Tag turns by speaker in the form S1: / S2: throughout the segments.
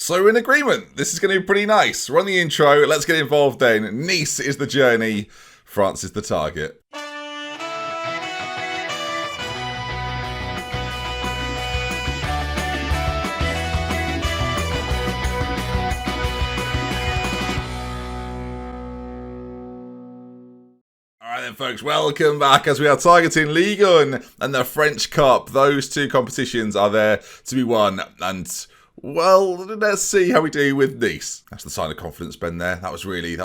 S1: So we're in agreement. This is going to be pretty nice. Run the intro. Let's get involved then. Nice is the journey. France is the target. Folks, welcome back as we are targeting Ligue 1 and the French Cup. Those two competitions are there to be won, and well, let's see how we do with Nice. That's the sign of confidence, Ben, there. That was really,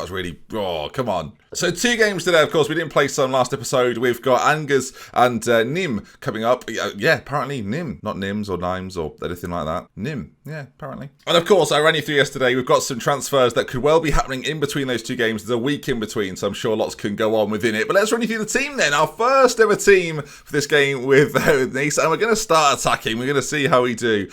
S1: oh, come on. So 2 games today, of course. We didn't play some last episode. We've got Angers and Nimes coming up. Yeah, apparently Nimes. Not Nimes or Nimes or anything like that. Nimes. Yeah, apparently. And of course, I ran you through yesterday. We've got some transfers that could well be happening in between those 2 games. There's a week in between, so I'm sure lots can go on within it. But let's run you through the team then. Our first ever team for this game with Nice. And we're going to start attacking. We're going to see how we do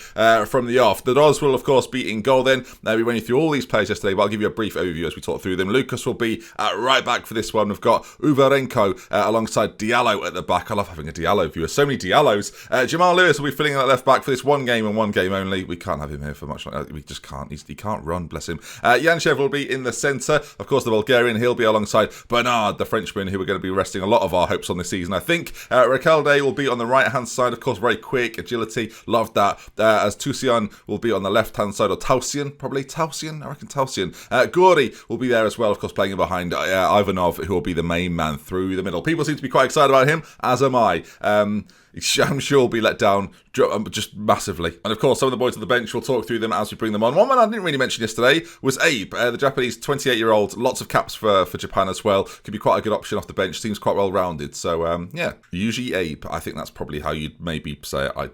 S1: from the off. The Roz will, of course, be in goal then. We ran you through all these players yesterday, but I'll give you a brief overview as we talk through them. Lucas will be right back for this one. We've got Uvarenko alongside Diallo at the back. I love having a Diallo viewer. So many Diallos. Jamal Lewis will be filling in at left back for this one game and one game only. We can't have him here for much longer. We just can't. He can't run, bless him. Yanshev will be in the centre. Of course, the Bulgarian. He'll be alongside Bernard, the Frenchman, who we're going to be resting a lot of our hopes on this season, I think. Recalde will be on the right-hand side. Of course, very quick. Agility. Loved that. As Tusian will be on the left-hand side. Or Tausian, probably. Tausian? I reckon Tausian. Gori will be there as well, of course, playing behind Ivanov, who will be the main man through the middle. People seem to be quite excited about him, as am I. I'm sure will be let down just massively. And of course, some of the boys on the bench, we'll talk through them as we bring them on. One man I didn't really mention yesterday was Abe, the Japanese 28-year-old. Lots of caps for Japan as well. Could be quite a good option off the bench. Seems quite well-rounded. So, yeah, usually Abe. I think that's probably how you'd maybe say it.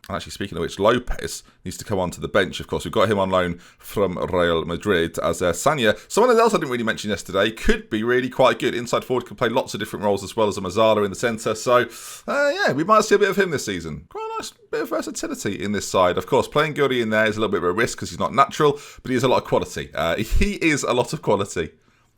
S1: Actually, speaking of which, Lopez needs to come onto the bench. Of course, we've got him on loan from Real Madrid as Sanya. Someone else I didn't really mention yesterday could be really quite good. Inside forward, can play lots of different roles as well as a Mazzala in the centre. So, yeah, we might see a bit of him this season. Quite a nice bit of versatility in this side. Of course, playing Guri in there is a little bit of a risk because he's not natural, but he has a lot of quality. He is a lot of quality.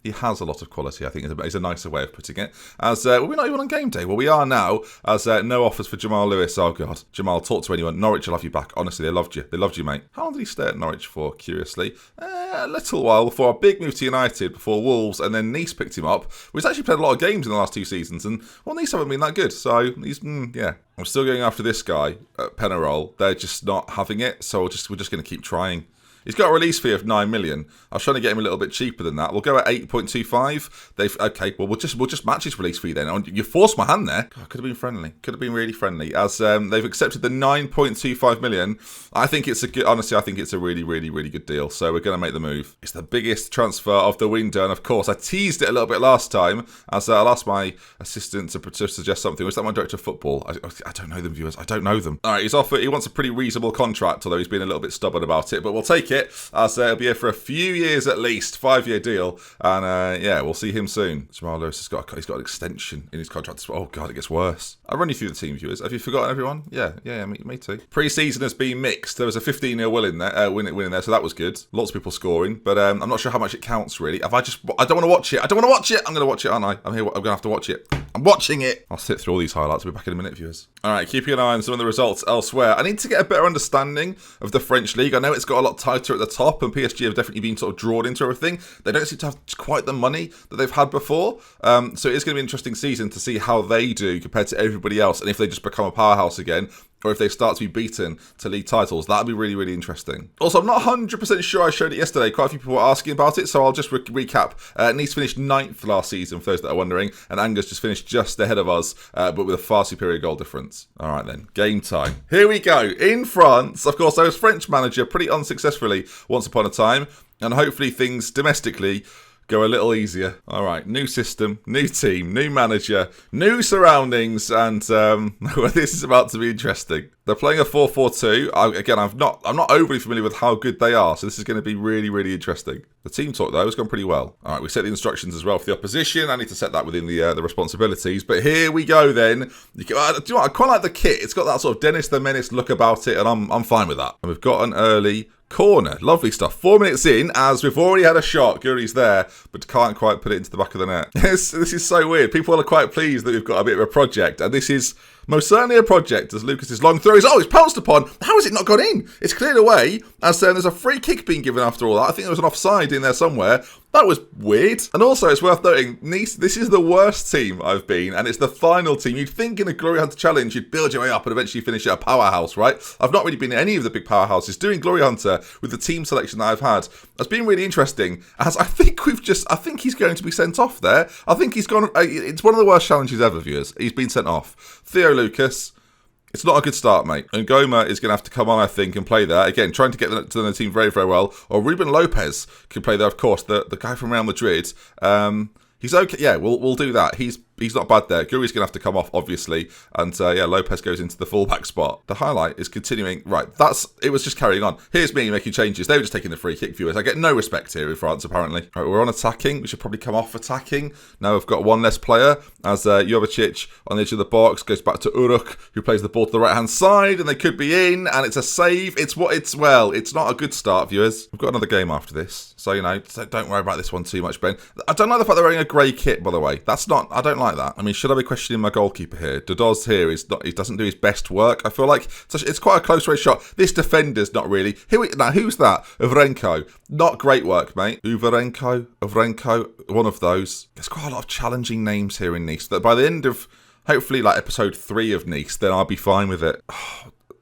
S1: He has a lot of quality, I think, is a nicer way of putting it. As we're not even on game day. Well, we are now, as no offers for Jamal Lewis. Oh, God. Jamal, talk to anyone. Norwich will have you back. Honestly, they loved you. They loved you, mate. How long did he stay at Norwich for, curiously? A little while before a big move to United, before Wolves, and then Nice picked him up. He's actually played a lot of games in the last 2 seasons, and, well, Nice haven't been that good. So, he's, yeah. I'm still going after this guy at Penarol. They're just not having it, so we're just going to keep trying. He's got a release fee of 9 million. I was trying to get him a little bit cheaper than that. We'll go at 8.25. Okay, well we'll just match his release fee then. You forced my hand there. God, could have been friendly. Could have been really friendly. As they've accepted the 9.25 million. I think it's a good. Honestly, I think it's a really good deal. So we're going to make the move. It's the biggest transfer of the window, and of course I teased it a little bit last time. As I'll ask my assistant to suggest something. Was that my director of football? I don't know them, viewers. I don't know them. All right, he's offered. He wants a pretty reasonable contract, although he's been a little bit stubborn about it. But we'll take it. As he'll be here for a few years at least, 5-year deal, and yeah, we'll see him soon. Jamal Lewis he's got an extension in his contract. Oh God, it gets worse. I'll run you through the team, viewers. Have you forgotten everyone? Yeah, me too. Pre-season has been mixed. There was a 15-0 win in there, so that was good. Lots of people scoring, but I'm not sure how much it counts really. I don't want to watch it. I'm going to watch it, aren't I? I'm going to have to watch it. I'm watching it. I'll sit through all these highlights. I'll be back in a minute, viewers. All right, keeping an eye on some of the results elsewhere. I need to get a better understanding of the French league. I know it's got a lot tighter at the top, and PSG have definitely been sort of drawn into everything. They don't seem to have quite the money that they've had before. So it is going to be an interesting season to see how they do compared to everybody else, and if they just become a powerhouse again, or if they start to be beaten to league titles. That'd be really interesting. Also, I'm not 100% sure I showed it yesterday. Quite a few people were asking about it, so I'll just recap. Nice finished 9th last season, for those that are wondering, and Angers just finished just ahead of us, but with a far superior goal difference. All right then, game time. Here we go. In France, of course, I was French manager pretty unsuccessfully once upon a time, and hopefully things domestically go a little easier. All right, new system, new team, new manager, new surroundings, and this is about to be interesting. They're playing a 4-4-2. Again, I'm not overly familiar with how good they are, so this is going to be really interesting. The team talk, though, has gone pretty well. All right, we set the instructions as well for the opposition. I need to set that within the responsibilities, but here we go then. Do you know what? I quite like the kit. It's got that sort of Dennis the Menace look about it, and I'm fine with that. And we've got an early corner. Lovely stuff. 4 minutes in, as we've already had a shot. Guri's there, but can't quite put it into the back of the net. This is so weird. People are quite pleased that we've got a bit of a project, and this is Most certainly a project as Lucas's long throw is, it's pounced upon. How has it not gone in? It's cleared away as there's a free kick being given after all that. I think there was an offside in there somewhere. That was weird. And also, it's worth noting, Nice, this is the worst team I've been, and it's the final team. You'd think in a Glory Hunter challenge, you'd build your way up and eventually finish at a powerhouse, right? I've not really been in any of the big powerhouses. Doing Glory Hunter with the team selection that I've had has been really interesting, as I think he's going to be sent off there. I think he's gone, it's one of the worst challenges ever, viewers. He's been sent off. Theo Lucas. It's not a good start, mate. And Goma is going to have to come on, I think, and play there. Again, trying to get to the team very, very well. Or Ruben Lopez can play there, of course, the guy from Real Madrid. He's okay. Yeah, we'll do that. He's not bad there. Guri's going to have to come off, obviously. And, Lopez goes into the fullback spot. The highlight is continuing. Right, it was just carrying on. Here's me making changes. They were just taking the free kick, viewers. I get no respect here in France, apparently. Right, we're on attacking. We should probably come off attacking. Now we've got one less player, as Jovicic on the edge of the box goes back to Uruk, who plays the ball to the right-hand side, and they could be in, and it's a save. It's not a good start, viewers. We've got another game after this. So, don't worry about this one too much, Ben. I don't like the fact they're wearing a grey kit, by the way. I don't like that. I mean, should I be questioning my goalkeeper here? Dodos here he doesn't do his best work. I feel like it's quite a close range shot. This defender's not really. Now, who's that? Uvrenko. Not great work, mate. Uvrenko, one of those. There's quite a lot of challenging names here in Nice. That by the end of, hopefully, like episode 3 of Nice, then I'll be fine with it.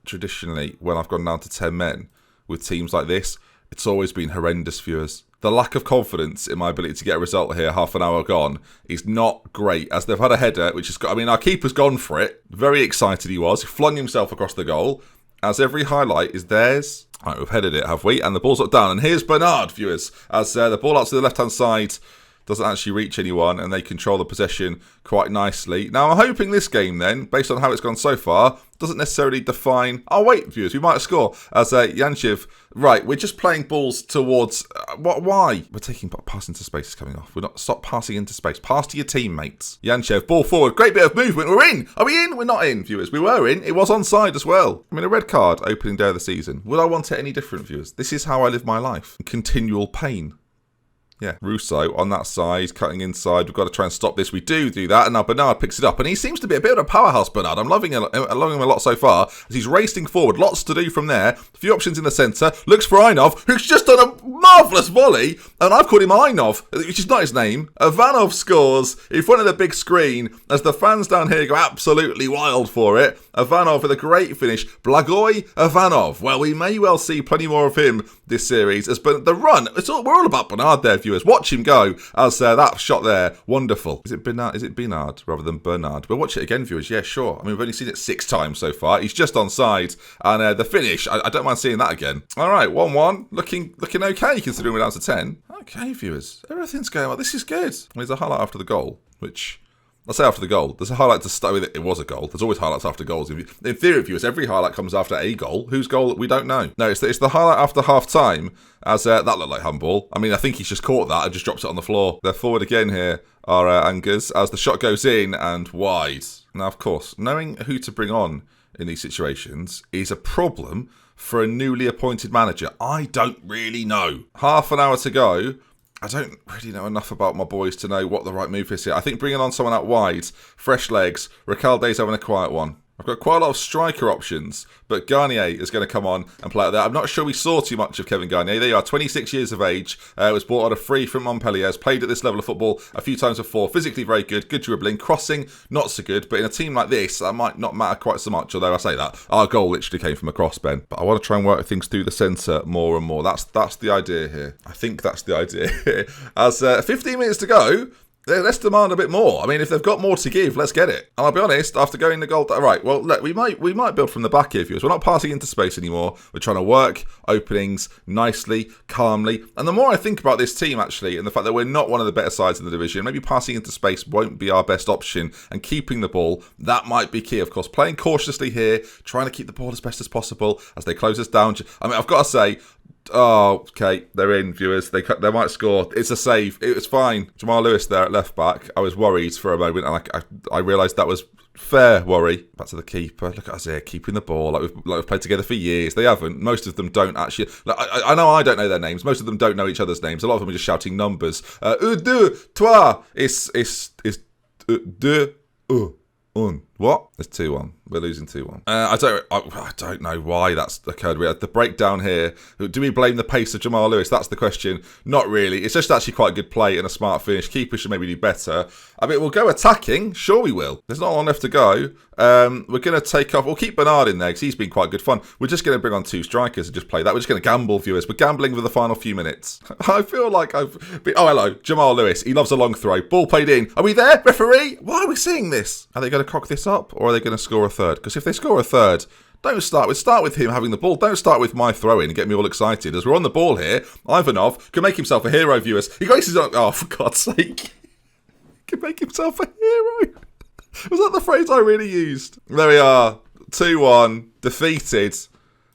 S1: Traditionally, when I've gone down to 10 men with teams like this, it's always been horrendous, viewers. The lack of confidence in my ability to get a result here, half an hour gone, is not great. As they've had a header, which has got, our keeper's gone for it. Very excited he was. He flung himself across the goal. As every highlight is theirs. Right, we've headed it, have we? And the ball's up down. And here's Bernard, viewers. As the ball out to the left-hand side doesn't actually reach anyone, and they control the possession quite nicely. Now, I'm hoping this game then, based on how it's gone so far, doesn't necessarily define... Oh, wait, viewers, we might score. As Yanchev... Right, we're just playing balls towards... Why? We're taking... Pass into space is coming off. We're not... Stop passing into space. Pass to your teammates. Yanchev, ball forward. Great bit of movement. We're in. Are we in? We're not in, viewers. We were in. It was onside as well. A red card opening day of the season. Would I want it any different, viewers? This is how I live my life. Continual pain. Yeah, Russo on that side, cutting inside. We've got to try and stop this. We do that, and now Bernard picks it up, and he seems to be a bit of a powerhouse, Bernard. I'm loving him a lot so far, as he's racing forward. Lots to do from there. A few options in the centre. Looks for Einov, who's just done a marvellous volley, and I've called him Einov, which is not his name. Ivanov scores in front of the big screen, as the fans down here go absolutely wild for it. Ivanov with a great finish. Blagoy Ivanov. Well, we may well see plenty more of him this series, as the run, we're all about Bernard there, viewers. Watch him go as that shot there. Wonderful. Is it Bernard rather than Bernard? We'll watch it again, viewers. Yeah, sure. We've only seen it 6 times so far. He's just onside. And the finish, I don't mind seeing that again. All right, 1-1. Looking okay considering we're down to 10. Okay, viewers. Everything's going well. This is good. There's a highlight after the goal, which... Let's say after the goal. There's a highlight to start with. It was a goal. There's always highlights after goals. In theory, viewers, every highlight comes after a goal. Whose goal? We don't know. No, it's the highlight after half-time, as that looked like handball. I mean, I think he's just caught that and just drops it on the floor. They're forward again here, are Angers, as the shot goes in and wide. Now, of course, knowing who to bring on in these situations is a problem for a newly appointed manager. I don't really know. Half an hour to go. I don't really know enough about my boys to know what the right move is here. I think bringing on someone out wide, fresh legs, Recalde's having a quiet one. I've got quite a lot of striker options, but Garnier is going to come on and play out there. I'm not sure we saw too much of Kevin Garnier. There you are, 26 years of age, was bought on a free from Montpellier, has played at this level of football a few times before, physically very good dribbling, crossing, not so good, but in a team like this, that might not matter quite so much, although I say that. Our goal literally came from a cross, Ben. But I want to try and work things through the centre more and more. That's the idea here. I think that's the idea here. As 15 minutes to go, let's demand a bit more. I mean, if they've got more to give, let's get it. And I'll be honest, after going the goal... Right, well, look, we might build from the back here, viewers. We're not passing into space anymore. We're trying to work openings nicely, calmly. And the more I think about this team, actually, and the fact that we're not one of the better sides in the division, maybe passing into space won't be our best option, and keeping the ball, that might be key, of course. Playing cautiously here, trying to keep the ball as best as possible as they close us down. I mean, I've got to say... Oh, okay, they're in, viewers. They might score. It's a save. It was fine. Jamal Lewis there at left back. I was worried for a moment, and I realised that was fair worry. Back to the keeper. Look at us here, keeping the ball. Like we've played together for years. They haven't. Most of them don't actually. Like, I know I don't know their names. Most of them don't know each other's names. A lot of them are just shouting numbers. Deux, trois. It's deux, un. What? It's 2-1. We're losing 2-1. I don't know why that's occurred. We had the breakdown here. Do we blame the pace of Jamal Lewis? That's the question. Not really. It's just actually quite a good play and a smart finish. Keeper should maybe do better. I mean, we'll go attacking. Sure we will. There's not long left to go. We're going to take off. We'll keep Bernard in there because he's been quite good fun. We're just going to bring on 2 strikers and just play that. We're just going to gamble, viewers. We're gambling for the final few minutes. I feel like I've been... Oh, hello. Jamal Lewis. He loves a long throw. Ball played in. Are we there, referee? Why are we seeing this? Are they going to cock this up or are they going to score a third? Because if they score a third, don't start with him having the ball. Don't start with my throwing and get me all excited. As we're on the ball here, Ivanov can make himself a hero, viewers. He graces on... Oh, for God's sake. He can make himself a hero. Was that the phrase I really used? There we are. 2-1. Defeated.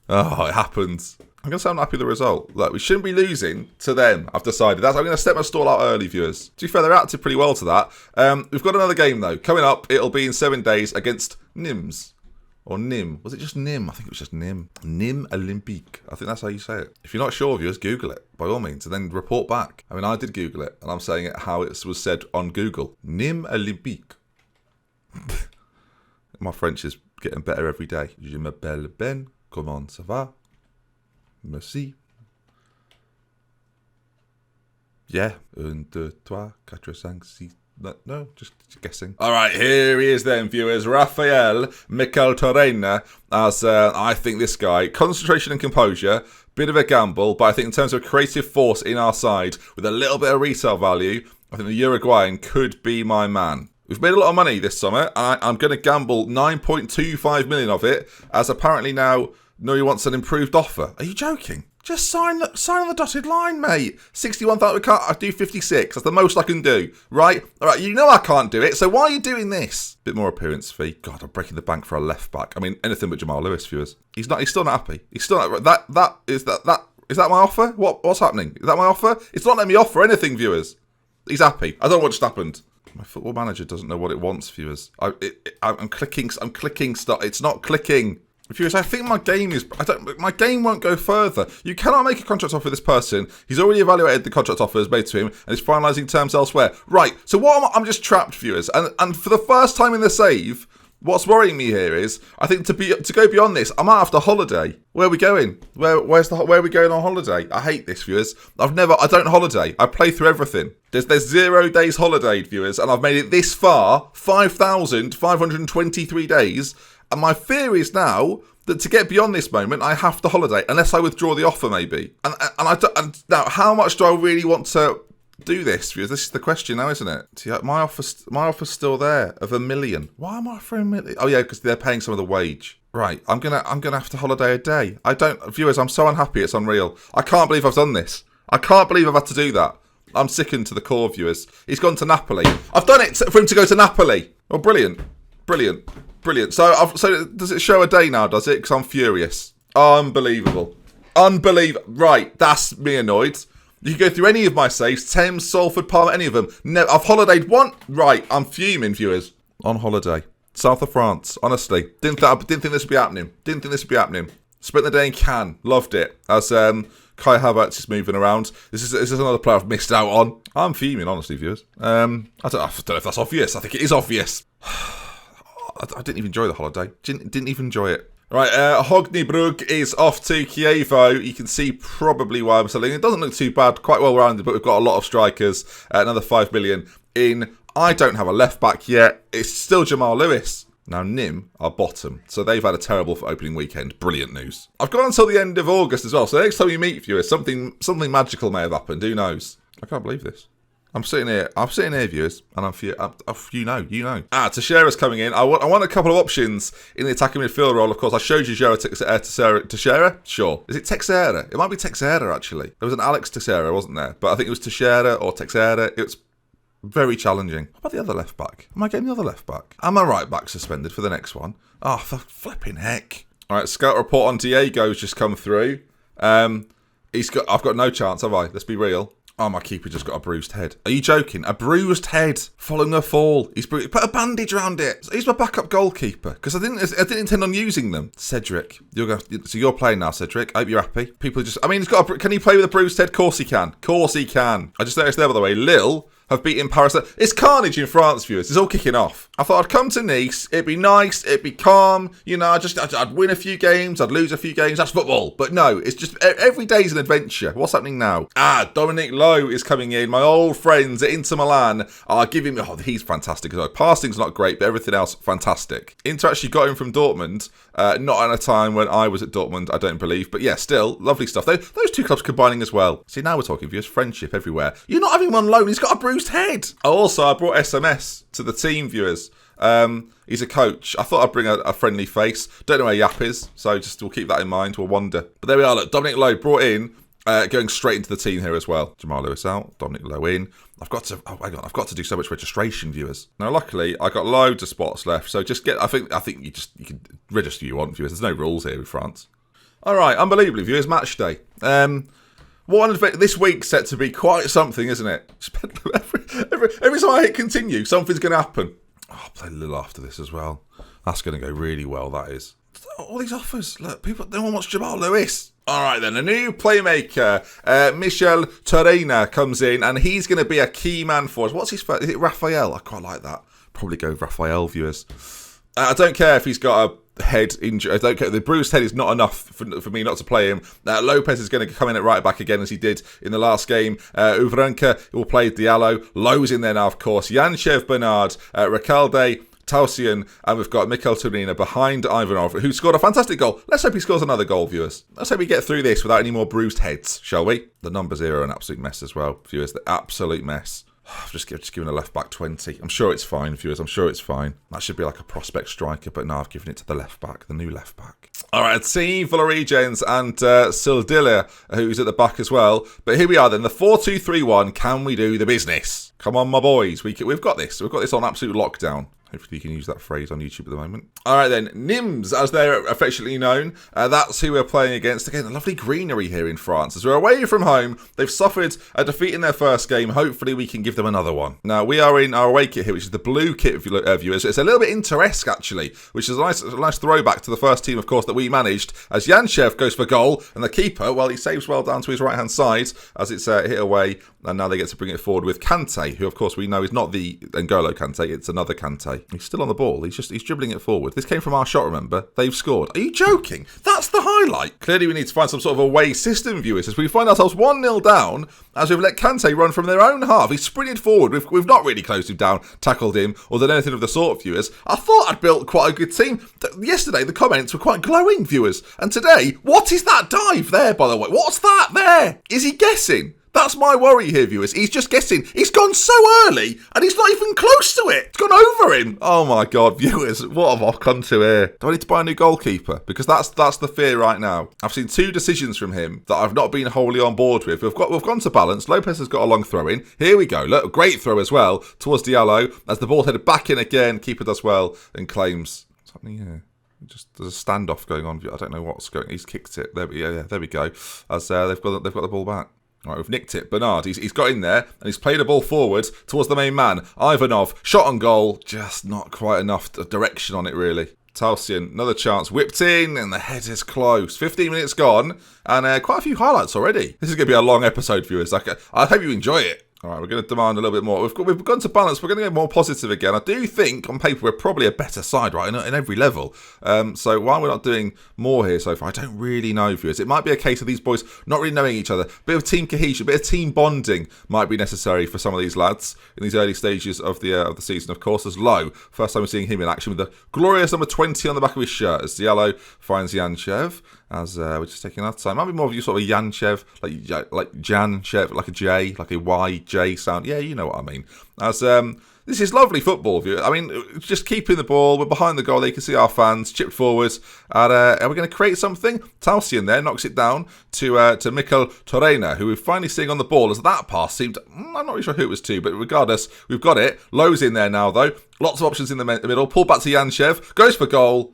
S1: Oh, it happens. I'm going to say I'm happy with the result. Look, we shouldn't be losing to them, I've decided. I'm going to step my stall out early, viewers. To be fair, they're acted pretty well to that. We've got another game, though. Coming up, it'll be in 7 days against Nimes. Or Nim. Was it just Nim? I think it was just Nim. Nim Olympique. I think that's how you say it. If you're not sure, viewers, Google it, by all means, and then report back. I mean, I did Google it, and I'm saying it how it was said on Google. Nim Olympique. My French is getting better every day. Je m'appelle Ben. Comment ça va? Merci. Yeah. 1, 2, 3, 4, 5, 6. No, just guessing. All right, here he is then, viewers. Rafael Micheltorena. As I think this guy, concentration and composure, bit of a gamble, but I think in terms of creative force in our side, with a little bit of resale value, I think the Uruguayan could be my man. We've made a lot of money this summer, and I'm going to gamble 9.25 million of it, as apparently now Nuri wants an improved offer. Are you joking? Just sign on the dotted line, mate. 61,000. We can't. I do 56. That's the most I can do. Right? All right. You know I can't do it. So why are you doing this? Bit more appearance fee. God, I'm breaking the bank for a left back. I mean, anything but Jamal Lewis, viewers. He's still not happy. He's still not. Is that my offer? What's happening? Is that my offer? It's not letting me offer anything, viewers. He's happy. I don't know what just happened. My football manager doesn't know what it wants, viewers. I'm clicking. Start. It's not clicking. Viewers, I think my game won't go further. You cannot make a contract offer with this person. He's already evaluated the contract offers made to him and is finalising terms elsewhere. Right, so I'm just trapped, viewers. And for the first time in the save, what's worrying me here is, I think to go beyond this, I might have to holiday. Where are we going? Where are we going on holiday? I hate this, viewers. I don't holiday. I play through everything. There's 0 days holiday, viewers, and I've made it this far, 5,523 days. And my fear is now that to get beyond this moment, I have to holiday, unless I withdraw the offer, maybe. And now, how much do I really want to do this? Because this is the question now, isn't it? See, my offer's still there of $1 million. Why am I offering $1 million? Oh yeah, because they're paying some of the wage. Right, I'm gonna have to holiday a day. Viewers, I'm so unhappy, it's unreal. I can't believe I've done this. I can't believe I've had to do that. I'm sickened to the core, viewers. He's gone to Napoli. I've done it for him to go to Napoli. Oh, brilliant. So does it show a day now, does it? Because I'm furious. Unbelievable. Right, that's me annoyed. You can go through any of my saves. Thames, Salford, Palmer, any of them. No, I've holidayed one. Right, I'm fuming, viewers. On holiday. South of France, honestly. Didn't think this would be happening. Spent the day in Cannes. Loved it. As Kai Havertz is moving around. This is another player I've missed out on. I'm fuming, honestly, viewers. I don't know if that's obvious. I think it is obvious. I didn't even enjoy the holiday. Didn't even enjoy it. Right, Hognebrug is off to Kievo. You can see probably why I'm selling. It doesn't look too bad. Quite well rounded, but we've got a lot of strikers. Another 5 million in. I don't have a left back yet. It's still Jamal Lewis. Now, Nim are bottom. So they've had a terrible opening weekend. Brilliant news. I've got until the end of August as well. So next time you meet viewers, something magical may have happened. Who knows? I can't believe this. I'm sitting here, viewers, and you know. Teixeira's coming in. I want a couple of options in the attacking midfield role. Of course, I showed you Teixeira. Sure. Is it Teixeira? It might be Teixeira, actually. There was an Alex Teixeira, wasn't there? But I think it was Teixeira or Teixeira. It was very challenging. What about the other left back? Am I getting the other left back? Am I right back suspended for the next one? Oh, for flipping heck. All right, scout report on Diego's just come through. I've got no chance, have I? Let's be real. Oh, my keeper just got a bruised head. Are you joking? A bruised head following a fall. He's put a bandage around it. He's my backup goalkeeper because I didn't intend on using them. Cedric, you're playing now, Cedric. I hope you're happy. People can he play with a bruised head? Course he can. I just noticed there, by the way, Lil have beaten Paris. It's carnage in France, viewers. It's all kicking off. I thought I'd come to Nice. It'd be nice. It'd be calm. You know, I'd win a few games. I'd lose a few games. That's football. But no, it's just every day's an adventure. What's happening now? Dominic Lowe is coming in. My old friends at Inter Milan are giving me... Oh, he's fantastic as well. Passing's not great, but everything else, fantastic. Inter actually got him from Dortmund. Not at a time when I was at Dortmund, I don't believe. But yeah, still, lovely stuff. Those two clubs combining as well. See, now we're talking, viewers. Friendship everywhere. You're not having him on loan. He's got a bruised head. Also, I brought SMS to the team, viewers. He's a coach. I thought I'd bring a friendly face. Don't know where Yap is, so just we'll keep that in mind. We'll wonder. But there we are. Look, Dominic Lowe brought in, going straight into the team here as well. Jamal Lewis out, Dominic Lowe in. I've got to do so much registration, viewers. Now, luckily, I got loads of spots left, so just get. I think you can register you want, viewers. There's no rules here in France. All right, unbelievably, viewers, match day. This week's set to be quite something, isn't it? Every time I hit continue, something's going to happen. Oh, I'll play a little after this as well. That's going to go really well, that is. All these offers. Look, no one wants Jamal Lewis. All right, then. A new playmaker, Michel Torreina, comes in, and he's going to be a key man for us. What's his first? Is it Raphael? I quite like that. Probably go with Raphael, viewers. I don't care if he's got a head injury. I don't care. The bruised head is not enough for me not to play him. Lopez is going to come in at right back again as he did in the last game. Uvranka will play Diallo. Lowe's in there now, of course. Yanchev, Bernard, Recalde, Tausian, and we've got Mikel Turina behind Ivanov, who scored a fantastic goal. Let's hope he scores another goal, viewers. Let's hope we get through this without any more bruised heads, shall we? The numbers here are an absolute mess as well, viewers. The absolute mess. I've just given a left back 20. I'm sure it's fine, viewers. I'm sure it's fine. That should be like a prospect striker, but no, I've given it to the left back, the new left back. All right, see Valerijens and Sildilla, who's at the back as well. But here we are then, the 4-2-3-1. Can we do the business? Come on, my boys. We've got this. We've got this on absolute lockdown. Hopefully you can use that phrase on YouTube at the moment. All right then, Nimes, as they're affectionately known. That's who we're playing against. Again, the lovely greenery here in France. As we're away from home, they've suffered a defeat in their first game. Hopefully we can give them another one. Now, we are in our away kit here, which is the blue kit, viewers. It's a little bit Inter-esque, actually, which is a nice throwback to the first team, of course, that we managed. As Yanchev goes for goal, and the keeper, well, he saves well down to his right-hand side as it's hit away. And now they get to bring it forward with Kante, who, of course, we know is not the N'Golo Kante. It's another Kante. He's still on the ball. He's dribbling it forward. This came from our shot, remember? They've scored. Are you joking? That's the highlight. Clearly, we need to find some sort of away system, viewers, as we find ourselves 1-0 down as we've let Kante run from their own half. He's sprinted forward. We've not really closed him down, tackled him, or done anything of the sort, viewers. I thought I'd built quite a good team. Yesterday, the comments were quite glowing, viewers. And today, what is that dive there, by the way? What's that there? Is he guessing? That's my worry here, viewers. He's just guessing. He's gone so early, and he's not even close to it. It's gone over him. Oh my God, viewers, what have I come to here? Do I need to buy a new goalkeeper? Because that's the fear right now. I've seen two decisions from him that I've not been wholly on board with. We've gone to balance. Lopez has got a long throw in. Here we go. Look, great throw as well towards Diallo as the ball's headed back in again. Keeper does well and claims. What's happening here? There's a standoff going on. I don't know what's going. He's kicked it. There we go. As they've got the ball back. All right, we've nicked it. Bernard, he's got in there, and he's played a ball forward towards the main man. Ivanov, shot on goal, just not quite enough direction on it, really. Tausian, another chance, whipped in, and the head is close. 15 minutes gone, and quite a few highlights already. This is going to be a long episode, viewers. I hope you enjoy it. All right, we're going to demand a little bit more. We've gone to balance. We're going to get more positive again. I do think, on paper, we're probably a better side, right, in every level. So why we're not doing more here so far, I don't really know, viewers. It might be a case of these boys not really knowing each other. A bit of team cohesion, a bit of team bonding might be necessary for some of these lads in these early stages of the season. Of course, as Lowe, first time we're seeing him in action with the glorious number 20 on the back of his shirt as Diallo finds Yanchev. As we're just taking that time. Might be more of you sort of Yanchev, like Janchev, like a J, like a YJ sound. Yeah, you know what I mean. As this is lovely football view. I mean, just keeping the ball. We're behind the goal. You can see our fans chipped forwards. And are we going to create something? Tausian there knocks it down to Mikel Torreina, who we're finally seeing on the ball. As that pass seemed, I'm not really sure who it was to, but regardless, we've got it. Lowe's in there now, though. Lots of options in the middle. Pull back to Yanchev. Goes for goal.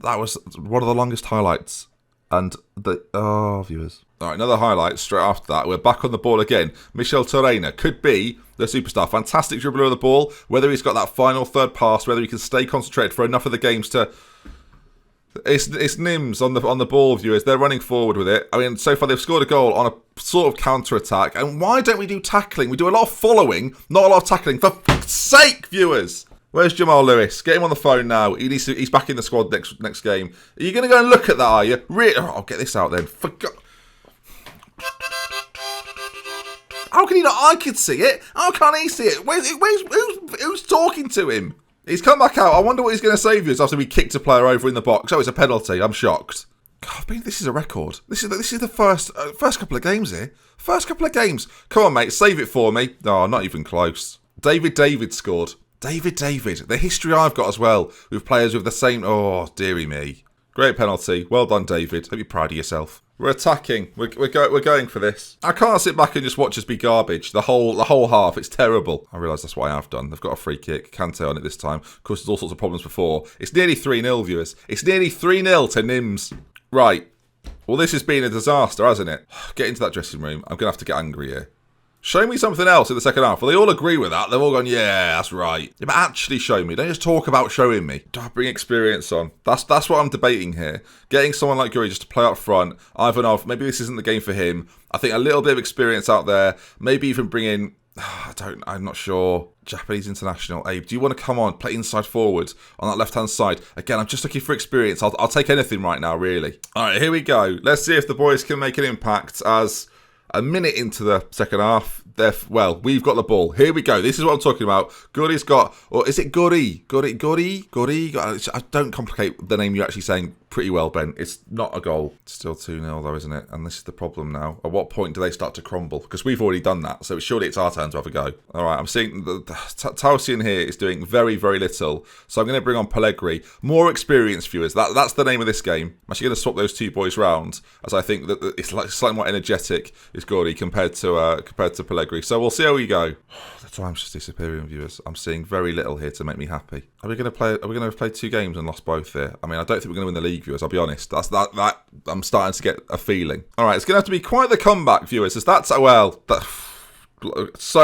S1: That was one of the longest highlights. And viewers. All right, another highlight straight after that. We're back on the ball again. Michel Torreina could be the superstar. Fantastic dribbler of the ball. Whether he's got that final third pass, whether he can stay concentrated for enough of the games to It's Nimes on the ball, viewers. They're running forward with it. I mean, so far they've scored a goal on a sort of counter-attack. And why don't we do tackling? We do a lot of following, not a lot of tackling. For fuck's sake, viewers! Where's Jamal Lewis? Get him on the phone now. He's back in the squad next game. Are you going to go and look at that, are you? I'll get this out then. For God. How can he not? I could see it. How can't he see it? Who's talking to him? He's come back out. I wonder what he's going to say viewers after we kicked a player over in the box. Oh, it's a penalty. I'm shocked. God, I mean, this is a record. This is the first couple of games here. First couple of games. Come on, mate. Save it for me. No, not even close. David scored. David. The history I've got as well with players with the same... Oh, dearie me. Great penalty. Well done, David. Hope you're proud of yourself. We're attacking. We're going for this. I can't sit back and just watch us be garbage. The whole half. It's terrible. I realise that's what I have done. They've got a free kick. Kante on it this time. Of course, there's all sorts of problems before. It's nearly 3-0, viewers. It's nearly 3-0 to Nimes. Right. Well, this has been a disaster, hasn't it? Get into that dressing room. I'm going to have to get angry here. Show me something else in the second half. Well, they all agree with that. They've all gone, yeah, that's right. Yeah, but actually show me. Don't just talk about showing me. Do I bring experience on? That's what I'm debating here. Getting someone like Guri just to play up front. Ivanov, maybe this isn't the game for him. I think a little bit of experience out there. Maybe even bring in, I'm not sure. Japanese international. Abe, do you want to come on, play inside forward on that left-hand side? Again, I'm just looking for experience. I'll take anything right now, really. All right, here we go. Let's see if the boys can make an impact as... A minute into the second half, well, we've got the ball. Here we go. This is what I'm talking about. Guri's got, or is it Guri? Guri? I don't complicate the name you're actually saying pretty well, Ben. It's not a goal. It's still 2-0 though, isn't it? And this is the problem now. At what point do they start to crumble? Because we've already done that, so surely it's our turn to have a go. All right, I'm seeing the Tausian here is doing very, very little. So I'm going to bring on Pellegrini. More experienced viewers. That's the name of this game. I'm actually going to swap those two boys round, as I think that it's slightly more energetic is Guri compared to Pellegrini. So we'll see how we go. The time's just disappearing, viewers. I'm seeing very little here to make me happy. Are we going to play 2 games and lost both here? I mean, I don't think we're going to win the league, viewers. I'll be honest. That's that. I'm starting to get a feeling. All right, it's going to have to be quite the comeback, viewers. As that's so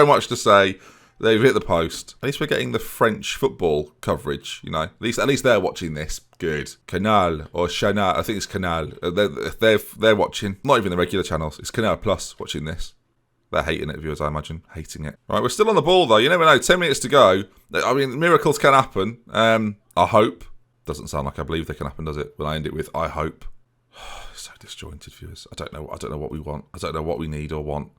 S1: much to say. They've hit the post. At least we're getting the French football coverage. You know, at least they're watching this. Good. Canal or Chanel. I think it's Canal. They're watching. Not even the regular channels. It's Canal Plus watching this. They're hating it, viewers, I imagine. Hating it. All right, we're still on the ball, though. You never know. 10 minutes to go. I mean, miracles can happen. I hope. Doesn't sound like I believe they can happen, does it? When I end it with, I hope. So disjointed, viewers. I don't know what we want. I don't know what we need or want.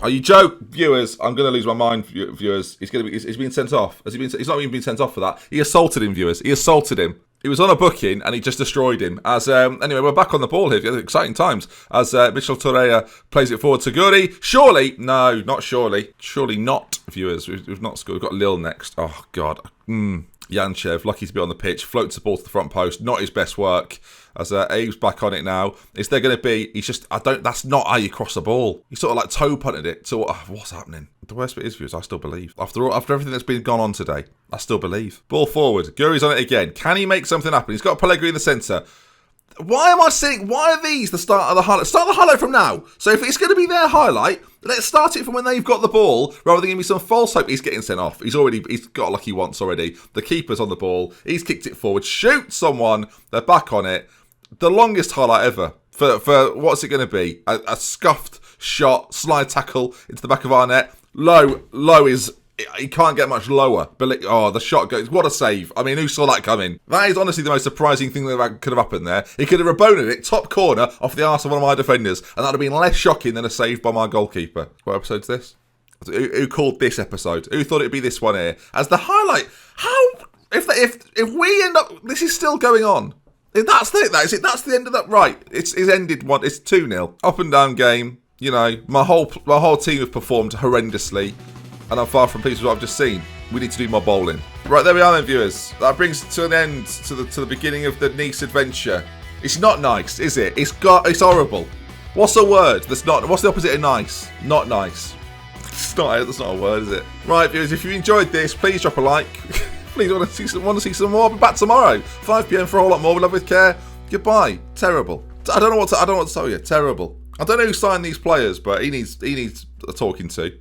S1: Are you joke, viewers? I'm going to lose my mind, viewers. He's been sent off. He's not even been sent off for that. He assaulted him, viewers. He assaulted him. He was on a booking and he just destroyed him. Anyway, we're back on the ball here. Exciting times as Michel Torreira plays it forward to Guri. Surely, no, not surely. Surely not, viewers. We've not scored. We've got Lille next. Oh God. Yanchev, lucky to be on the pitch. Floats the ball to the front post. Not his best work. As Abe's back on it now. Is there going to be... that's not how you cross the ball. He sort of like toe punted it. So what's happening? The worst bit is, viewers, I still believe. After everything that's been gone on today, I still believe. Ball forward. Guri's on it again. Can he make something happen? He's got Pellegrini in the centre. Why are these the start of the highlight? Start the highlight from now. So if it's going to be their highlight, let's start it from when they've got the ball, rather than give me some false hope he's getting sent off. He's got lucky once already. The keeper's on the ball. He's kicked it forward. Shoot someone. They're back on it. The longest highlight ever. For what's it going to be? A scuffed shot, slide tackle into the back of our net. Low is... He can't get much lower. But the shot goes... What a save. I mean, who saw that coming? That is honestly the most surprising thing that could have happened there. He could have reboned it, top corner, off the arse of one of my defenders. And that would have been less shocking than a save by my goalkeeper. What episode's this? Who called this episode? Who thought it'd be this one here? As the highlight... How... If we end up... This is still going on. That's it. That's it. That's the end of that. Right. It's ended. It's 2-0. Up and down game. You know, my whole team have performed horrendously, and I'm far from pleased with what I've just seen. We need to do more bowling. Right, there we are then, viewers. That brings to an end to the beginning of the Nice adventure. It's not nice, is it? It's horrible. What's a word that's not? What's the opposite of nice? Not nice. That's not a word, is it? Right, viewers. If you enjoyed this, please drop a like. Please want to see some more. I'll be back tomorrow, 5 PM for a whole lot more. We love with care. Goodbye. Terrible. I don't know what to tell you. Terrible. I don't know who signed these players, but he needs talking to.